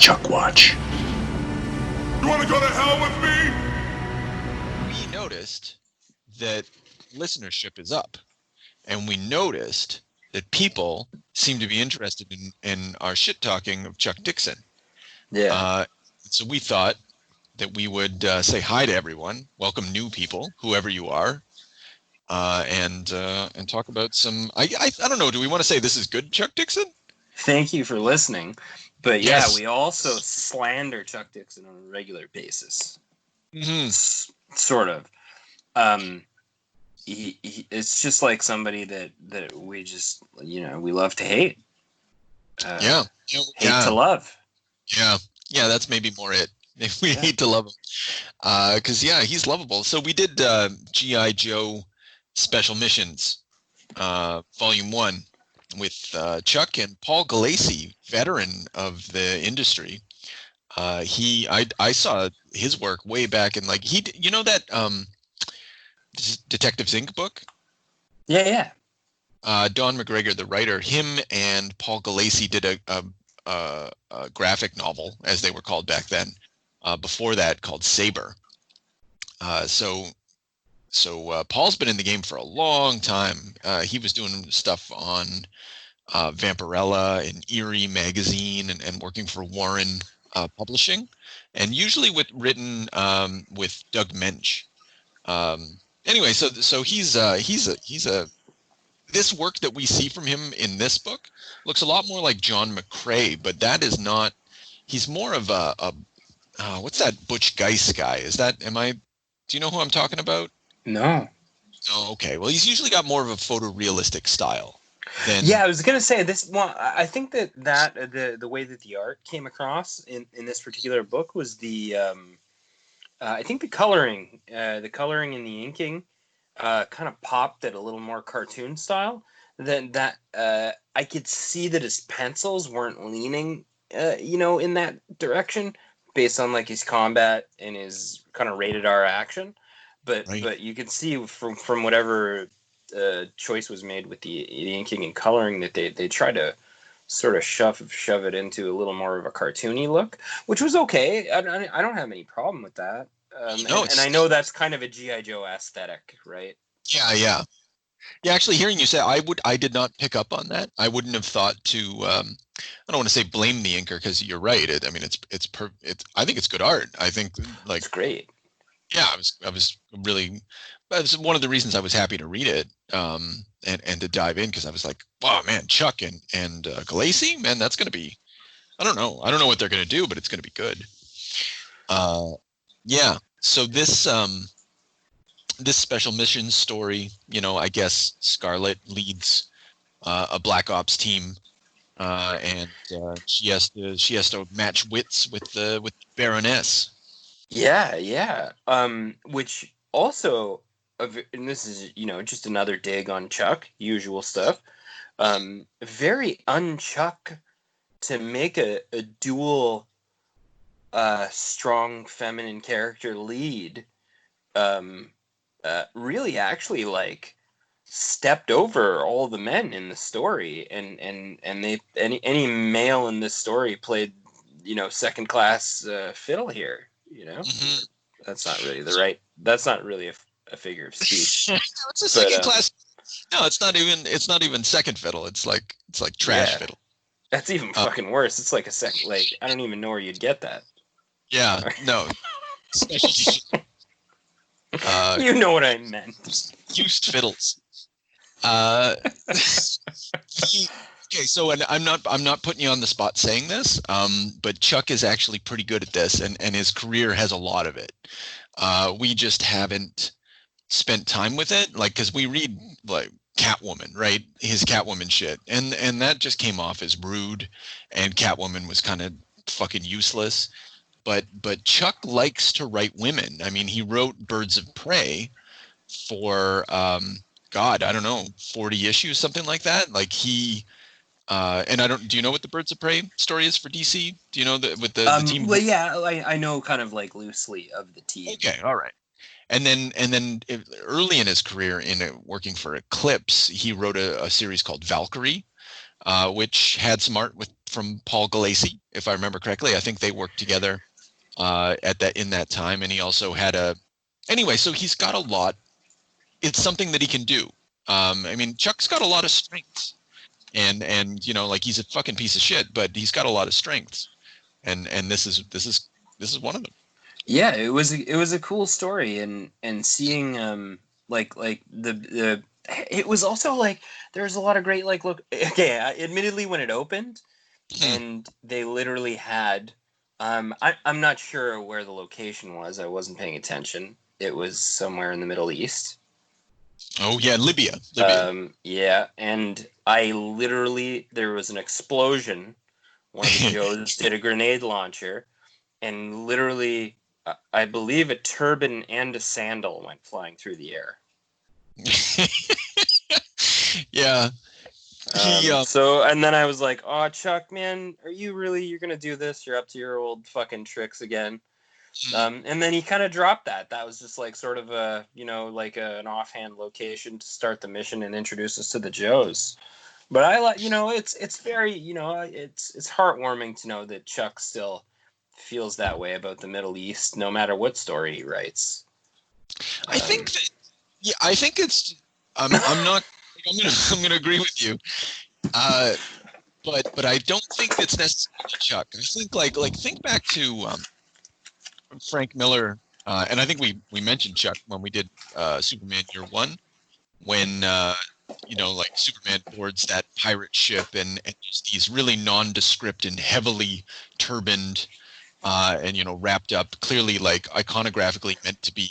Chuck Watch. You want to go to hell with me? We noticed that listenership is up, and we noticed that people seem to be interested in our shit talking of Chuck Dixon. Yeah. So we thought that we would say hi to everyone, welcome new people, whoever you are, and talk about some. I don't know. Do we want to say this is good, Chuck Dixon? Thank you for listening. But Yes. yeah, we also slander Chuck Dixon on a regular basis. Mm-hmm. Sort of. He it's just like somebody that we just, we love to hate. Hate to love. Yeah, that's maybe more it. We hate to love him. Because, he's lovable. So we did G.I. Joe Special Missions, Volume 1, with Chuck and Paul Gulacy, veteran of the industry. I saw his work way back in, that Detective Zinc book? Yeah. Don McGregor, the writer, him and Paul Gulacy did a graphic novel, as they were called back then, before that, called Saber. So Paul's been in the game for a long time. He was doing stuff on Vampirella and Eerie magazine and working for Warren Publishing, and usually written with Doug Mensch. Anyway, so he's this work that we see from him in this book looks a lot more like John McCrae, but that is not. He's more of a what's that Butch Geist guy? Do you know who I'm talking about? No. Oh, okay. Well, he's usually got more of a photorealistic style. I was gonna say this. Well, I think that the way that the art came across in this particular book was the I think the coloring and the inking kind of popped at a little more cartoon style. Than that, I could see that his pencils weren't leaning, in that direction based on like his combat and his kind of rated R action. But you could see from whatever choice was made with the inking and coloring that they try to sort of shove it into a little more of a cartoony look, which was okay. I don't have any problem with that. And I know that's kind of a G.I. Joe aesthetic, right? Yeah. Actually, hearing you say, I did not pick up on that. I wouldn't have thought to. I don't want to say blame the inker, because you're right. I think it's good art. I think it's great. Yeah, I was really. That's one of the reasons I was happy to read it, and to dive in, because I was like, wow, man, Chuck and Gulacy, man, that's going to be. I don't know what they're going to do, but it's going to be good. Yeah. So this special mission story, I guess Scarlet leads a Black Ops team, and she has to match wits with the Baroness. Yeah. Which also, and this is just another dig on Chuck, usual stuff. Very un-Chuck to make a dual strong feminine character lead. Really actually like stepped over all the men in the story, and they any male in this story played second class fiddle here. Mm-hmm. That's not really a figure of speech. It's a second class. No, it's not even second fiddle. It's like trash fiddle. That's even fucking worse. It's like a second. Like, I don't even know where you'd get that. Yeah, no. You know what I meant. Used fiddles. Okay, so and I'm not putting you on the spot saying this, but Chuck is actually pretty good at this, and his career has a lot of it. We just haven't spent time with it, because we read like Catwoman, right? His Catwoman shit, and that just came off as rude, and Catwoman was kind of fucking useless. But Chuck likes to write women. I mean, he wrote Birds of Prey for God, I don't know, 40 issues, something like that. Like he. And do you know what the Birds of Prey story is for DC? Do you know with the team? Well, yeah, I know kind of like loosely of the team. Okay, all right. And then early in his career working for Eclipse, he wrote a series called Valkyrie, which had some art from Paul Gulacy, if I remember correctly. I think they worked together in that time, and he also had anyway. So he's got a lot. It's something that he can do. I mean, Chuck's got a lot of strengths, and like he's a fucking piece of shit, but he's got a lot of strengths, and this is one of them. Yeah, it was a cool story, and seeing like the it was also like there was a lot of great look. Okay, admittedly, when it opened, and they literally had I'm not sure where the location was. I wasn't paying attention. It was somewhere in the Middle East. Oh yeah, Libya. Yeah, and there was an explosion. One of the Joes did a grenade launcher, and literally, I believe a turban and a sandal went flying through the air. Yeah. So, and then I was like, "Oh, Chuck, man, you're gonna do this? You're up to your old fucking tricks again." And then he kind of dropped that. That was just like sort of a, an offhand location to start the mission and introduce us to the Joes. But I like, it's very, it's heartwarming to know that Chuck still feels that way about the Middle East, no matter what story he writes. I think that, I think it's, I'm gonna agree with you. But I don't think it's necessarily Chuck. I think think back to Frank Miller, and I think we mentioned Chuck when we did Superman Year One, when Superman boards that pirate ship and just these really nondescript and heavily turbaned and wrapped up, clearly like iconographically meant to be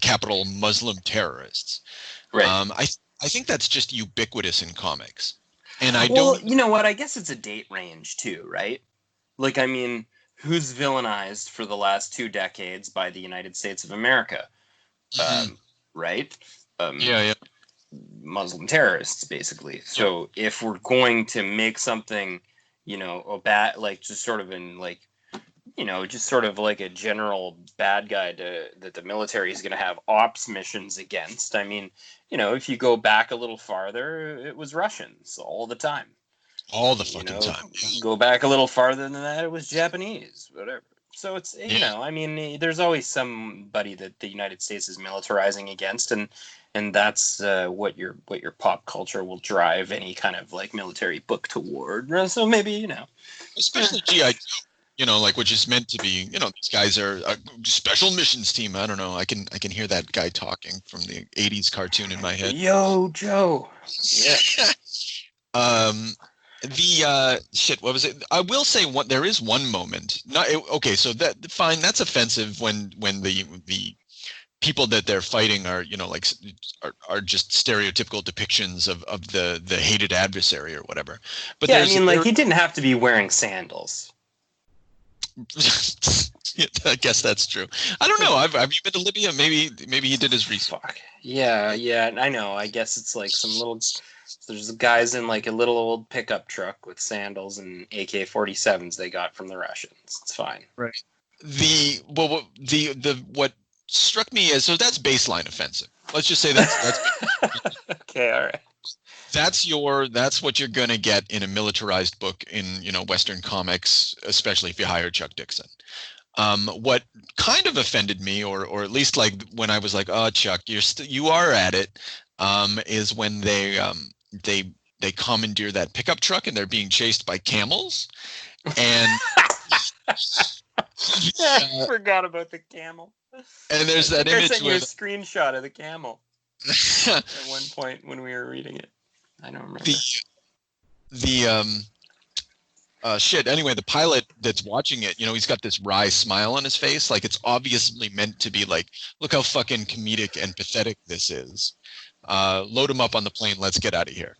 capital Muslim terrorists. Right. I think that's just ubiquitous in comics, and you know what? I guess it's a date range too, right? Like, I mean, who's villainized for the last 2 decades by the United States of America? Right? Yeah. Muslim terrorists, basically. So if we're going to make something, a bad, like just sort of in like, just sort of like a general bad guy that the military is going to have ops missions against. I mean, if you go back a little farther, it was Russians all the time. All the fucking time. Go back a little farther than that, it was Japanese, whatever. So it's, I mean, there's always somebody that the United States is militarizing against, and that's what your pop culture will drive any kind of like military book toward. So maybe, especially G.I. Joe, which is meant to be, these guys are a special missions team. I don't know. I can hear that guy talking from the 80s cartoon in my head. Yo, Joe. Yeah. What was it? I will say there is one moment. So fine. That's offensive when the people that they're fighting are are just stereotypical depictions of the hated adversary or whatever. But yeah, I mean, he didn't have to be wearing sandals. I guess that's true. I don't know. Have you been to Libya? Maybe he did his research. Fuck. Yeah. I know. I guess it's like some little. There's guys in like a little old pickup truck with sandals and AK-47s they got from the Russians. It's fine. Right. What struck me as, so that's baseline offensive. Let's just say that's okay. All right. That's what you're gonna get in a militarized book in Western comics, especially if you hire Chuck Dixon. What kind of offended me, or at least like when I was like, "Oh, Chuck, you are at it," is when they commandeer that pickup truck and they're being chased by camels, and I forgot about the camel. And there's that image. I sent you a screenshot of the camel at one point when we were reading it. I don't remember. Anyway, the pilot that's watching it, he's got this wry smile on his face. Like, it's obviously meant to be like, look how fucking comedic and pathetic this is. Load him up on the plane. Let's get out of here.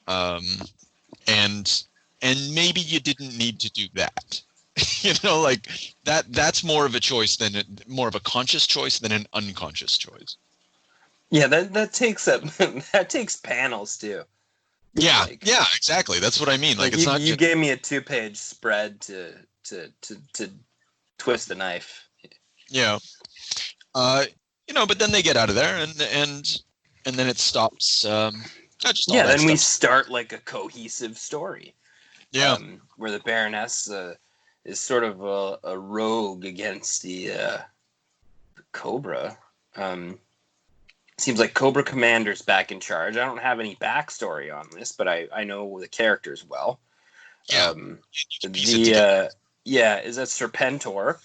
And maybe you didn't need to do that. Like that's more of a choice more of a conscious choice than an unconscious choice. Yeah, that takes that takes panels too. Yeah, yeah, exactly. That's what I mean. Like it's not. You gave me a 2-page spread to twist the knife. Yeah. But then they get out of there, and then it stops. Then we start like a cohesive story. Yeah. Where the Baroness is sort of a rogue against the Cobra. Seems like Cobra Commander's back in charge. I don't have any backstory on this, but I know the characters well. Yeah. Is that Serpentor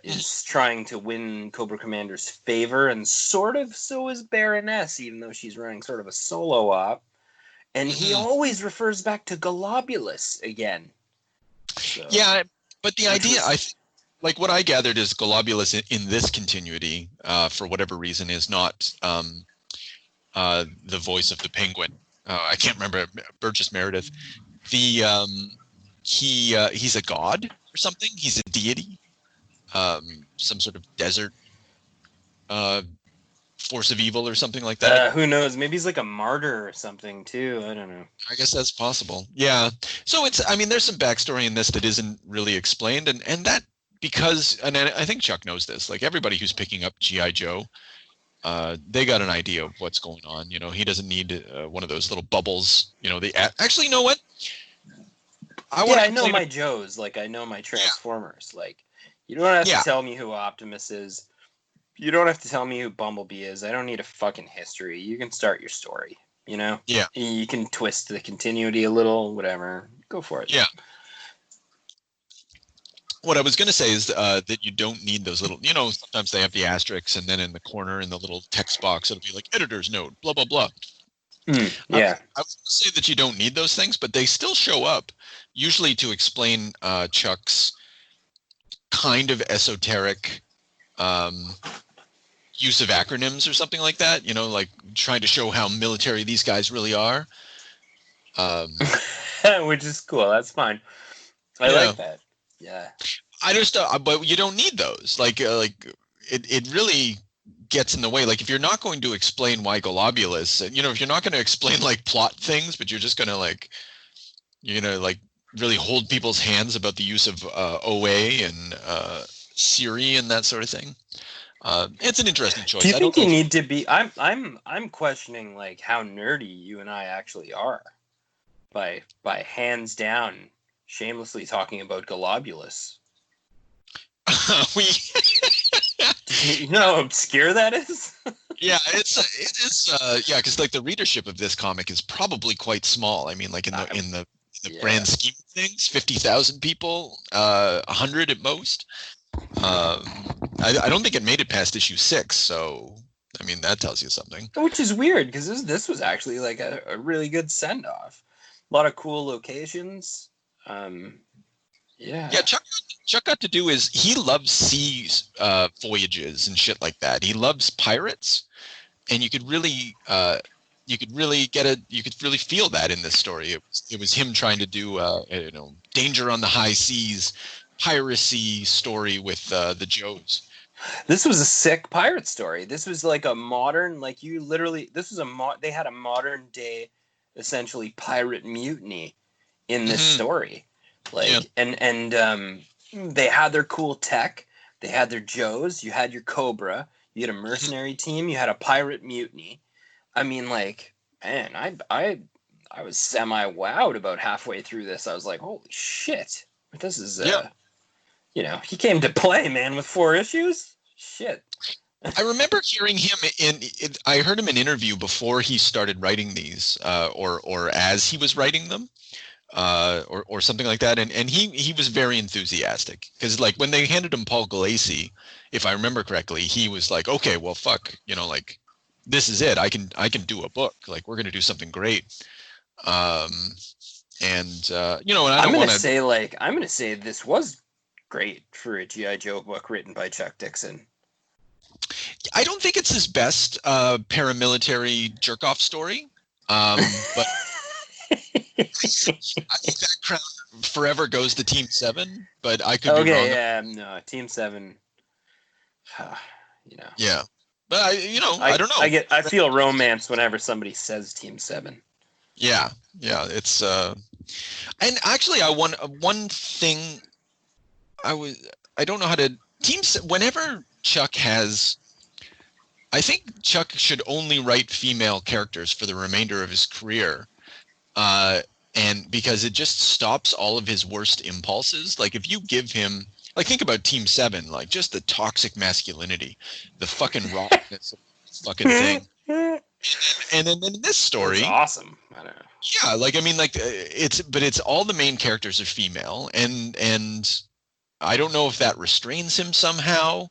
is trying to win Cobra Commander's favor, and sort of so is Baroness, even though she's running sort of a solo op. And he always refers back to Globulus again. So, yeah, but the idea, like what I gathered is Globulus in this continuity, for whatever reason, is not the voice of the Penguin. I can't remember, Burgess Meredith. He's a god or something. He's a deity, some sort of desert force of evil or something like that. Who knows? Maybe he's like a martyr or something too. I don't know. I guess that's possible. Yeah. So there's some backstory in this that isn't really explained, and that because, and I think Chuck knows this. Like everybody who's picking up G.I. Joe, they got an idea of what's going on. He doesn't need one of those little bubbles. Actually, you know what? I know my Joes. Like I know my Transformers. Yeah. Like you don't have to tell me who Optimus is. You don't have to tell me who Bumblebee is. I don't need a fucking history. You can start your story, Yeah. You can twist the continuity a little, whatever. Go for it. Yeah. What I was going to say is that you don't need those little, sometimes they have the asterisks, and then in the corner in the little text box, it'll be like editor's note, blah, blah, blah. Yeah. I would say that you don't need those things, but they still show up, usually to explain Chuck's kind of esoteric use of acronyms or something like that, like trying to show how military these guys really are. Which is cool. That's fine. I like that. Yeah. I just, but you don't need those. Like it really gets in the way. Like if you're not going to explain why Globulus, if you're not going to explain like plot things, but you're just going to really hold people's hands about the use of OA and Siri and that sort of thing. It's an interesting choice. Do you think you need to be? I'm questioning like how nerdy you and I actually are, by hands down, shamelessly talking about Globulus. You know how obscure that is? Yeah, it is. Yeah, because like the readership of this comic is probably quite small. I mean, like in the grand scheme of things, 50,000 people, 100 at most. I don't think it made it past issue 6, so I mean that tells you something. Which is weird because this was actually like a really good send off. A lot of cool locations. Yeah. Chuck got to do is he loves sea voyages and shit like that. He loves pirates, and you could really feel that in this story. It was him trying to do danger on the high seas, piracy story with the Joes. This was a sick pirate story. This was like a modern, like you literally. This was they had a modern day, essentially pirate mutiny in this story. Like and they had their cool tech. They had their Joes. You had your Cobra. You had a mercenary team. You had a pirate mutiny. I mean, like, man, I was semi wowed about halfway through this. I was like, holy shit, this is he came to play, man, with 4 issues. Shit. I remember hearing him I heard him in an interview before he started writing these, or as he was writing them, or something like that, and he was very enthusiastic because like when they handed him Paul Gulacy, if I remember correctly, he was like, okay, well, fuck, like this is it. I can do a book. Like we're gonna do something great. And I'm gonna say this was great for a G.I. Joe book written by Chuck Dixon. I don't think it's his best paramilitary jerk-off story, but I think that crown forever goes to Team 7, but I could be wrong. Yeah, no, Team 7, Yeah, but I don't know. I feel romance whenever somebody says Team 7. Yeah, it's and actually one thing I don't know how to whenever Chuck has, I think Chuck should only write female characters for the remainder of his career, and because it just stops all of his worst impulses. Like if you give him, like think about Team 7, like just the toxic masculinity, the fucking rottenness of the fucking thing. And then in this story, That's awesome. I don't know. yeah, like I mean, like it's all the main characters are female, and I don't know if that restrains him somehow.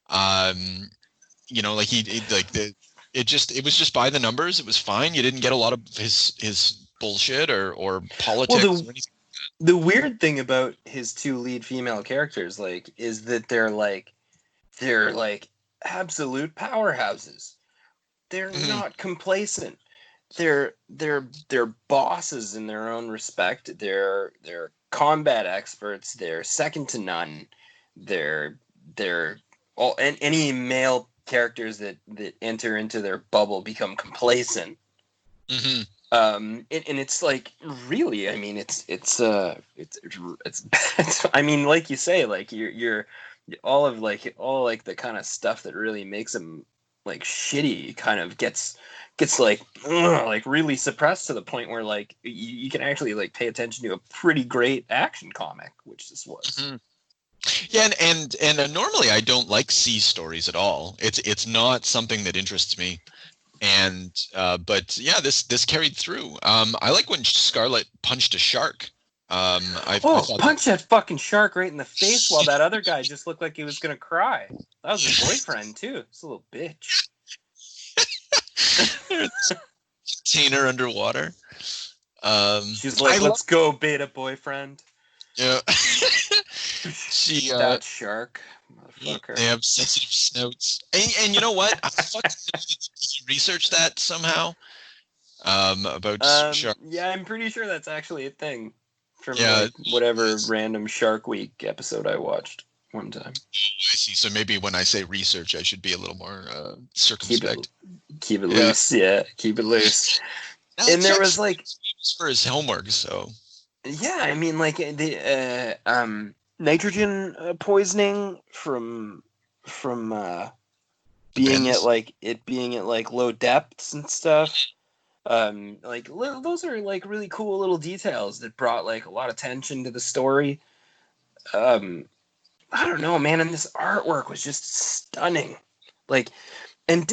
Like it was just by the numbers. It was fine. You didn't get a lot of his bullshit or politics or anything. The weird thing about his two lead female characters, like, is that they're like absolute powerhouses. They're not complacent. They're bosses in their own respect. They're combat experts. They're second to none. They're all, and any male characters that enter into their bubble become complacent. Mm-hmm. And it's like, really, I mean, it's I mean, like you say, like you're all the kind of stuff that really makes them like shitty kind of gets like really suppressed to the point where like you can actually like pay attention to a pretty great action comic, which this was. Mm-hmm. Yeah, and normally I don't like sea stories at all. It's not something that interests me. And but yeah, this carried through. I like when Scarlet punched a shark. I punch that fucking shark right in the face while that other guy just looked like he was gonna cry. That was his boyfriend too. It's a little bitch. Container underwater. She's like, "Let's go, beta boyfriend." Yeah. That shark, motherfucker. They have sensitive snouts, and you know what? I fucking researched that somehow. About shark. Yeah, I'm pretty sure that's actually a thing from like, whatever random Shark Week episode I watched one time. I see. So maybe when I say research, I should be a little more circumspect. Keep it loose. Yeah, keep it loose. And there was like for his homework. So yeah, I mean, like the nitrogen poisoning from being at like low depths and stuff. Those are like really cool little details that brought like a lot of tension to the story. I don't know, man, and this artwork was just stunning. Like, and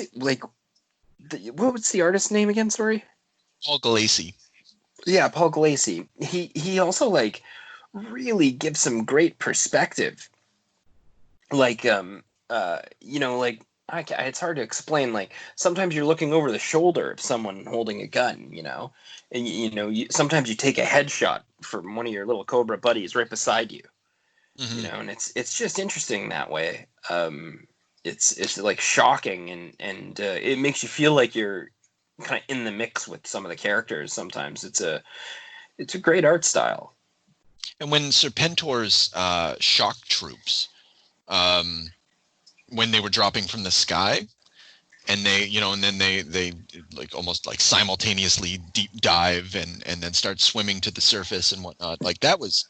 what was the artist's name again? Sorry, Paul Gulacy. Yeah, Paul Gulacy. He also like really gives some great perspective. Like it's hard to explain. Like sometimes you're looking over the shoulder of someone holding a gun, and sometimes you take a headshot from one of your little Cobra buddies right beside you, and it's just interesting that way. It's like shocking and it makes you feel like you're kind of in the mix with some of the characters. Sometimes it's a great art style. And when Serpentor's shock troops, when they were dropping from the sky, and then they like almost like simultaneously deep dive and then start swimming to the surface and whatnot. Like that was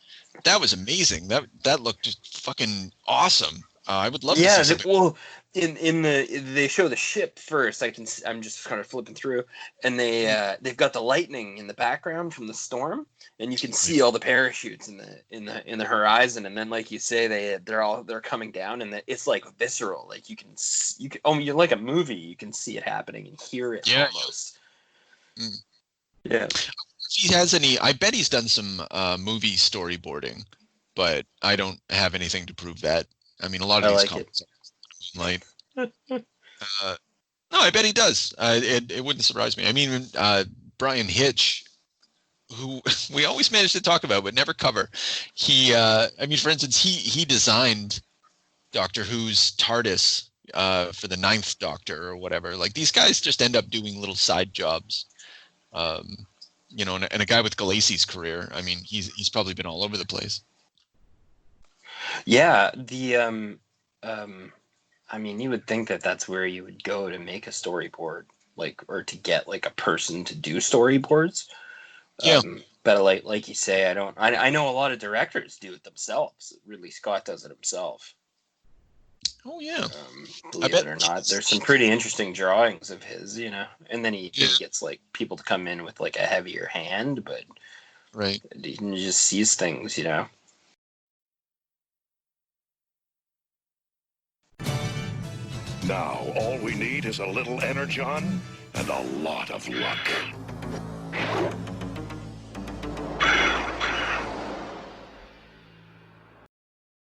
amazing. That looked just fucking awesome. I would love to see something. Well, they show the ship first. I'm just kind of flipping through, and they've got the lightning in the background from the storm, and you can see all the parachutes in the horizon. And then, like you say, they're coming down, and it's like visceral. Like you're like a movie. You can see it happening and hear it almost. Yeah. If he has any, I bet he's done some movie storyboarding, but I don't have anything to prove that. I mean, a lot of these comics are light. No, I bet he does. It wouldn't surprise me. I mean, Brian Hitch, who we always manage to talk about but never cover. He, for instance, he designed Doctor Who's TARDIS for the 9th Doctor or whatever. Like these guys just end up doing little side jobs. And a guy with Gulacy's career, I mean, he's probably been all over the place. Yeah, you would think that that's where you would go to make a storyboard, like, or to get like a person to do storyboards. Yeah. But like you say, I know a lot of directors do it themselves. Ridley Scott does it himself. Oh yeah. Believe it or not, there's some pretty interesting drawings of his, and then he gets like people to come in with like a heavier hand, but Right. You just sees things, you know. Now, all we need is a little energon and a lot of luck.